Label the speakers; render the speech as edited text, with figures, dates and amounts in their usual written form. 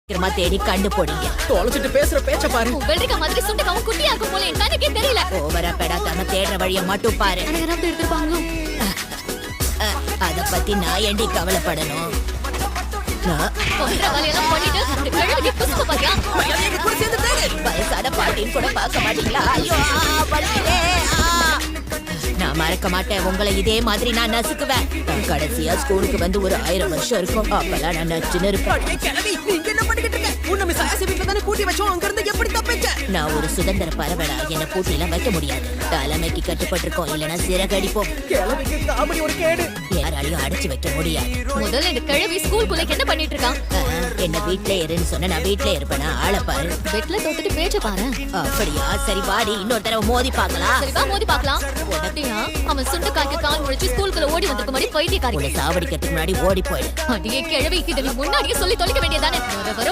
Speaker 1: சீக்கிரமா தேடி கண்டுபிடிங்க.
Speaker 2: தொலைச்சிட்டு பேசுற பேச்ச பாரு.
Speaker 3: வெள்ளரிக்கா மாதிரி சுண்டக்காவும் குட்டியா இருக்கும் போல எனக்கே தெரியல.
Speaker 1: ஓவரா பெடாக்காம தேடுற வழிய மட்டும் பாரு.
Speaker 3: யாராவது எடுத்துருப்பாங்களோ?
Speaker 1: அத பத்தி நான் ஏண்டி கவலைப்படணும்?
Speaker 3: பண்ற வேலையெல்லாம் பண்ணிட்டு இந்த கிழவிக்கு புசுக்கு பாத்தியா?
Speaker 1: வயசான பாட்டின்னு கூட பார்க்க மாட்டீங்களா? ஐயோ வலிக்குதே. நான் மறக்க மாட்டேன் உங்களை. இதே மாதிரி நான் நசுக்குவேன். கடைசியா ஸ்கூலுக்கு வந்து ஒரு 1000 வருஷம் இருக்கும். அப்பெல்லாம் நான் நச்சுன்னு இருப்பேன். நான் ஒரு சுதந்திர பறவைடா. என்ன பூட்டிலாம் வைக்க முடியாது. தலைமைக்கு கட்டுப்பட்டிருக்கோம். இல்லைன்னா சிறகடிப்போம். யாராலையும் அடைச்சு வைக்க முடியாது.
Speaker 3: முதல்ல இந்த கிழவி ஸ்கூலுக்குள்ள என்ன பண்ணிட்டு இருக்கான்?
Speaker 1: என்ன வீட்ல இருன்னு சொன்ன நான் வீட்ல இருப்பேனா? ஆளை பாரு.
Speaker 3: பெட்ல தோத்துட்டு பேச்ச பாரு.
Speaker 1: அப்படியா? சரி வாடி இன்னொரு தடவை மோதி பாக்கலாம்.
Speaker 3: சரிவா மோதி பாக்கலாம். உடனேயா அவன் சுண்டக்காய்க்கு கால் முழிச்சு ஸ்கூலுக்குள்ள ஓடி வந்திருக்க மாதிரி பைத்தியக்காரி.
Speaker 1: சாவடிக்கிறதுக்கு முன்னாடி ஓடி போயிடு.
Speaker 3: அடியே கிழவி, இதை நீ முன்னாடியே சொல்லி தொலைக்க வேண்டியதானே. வர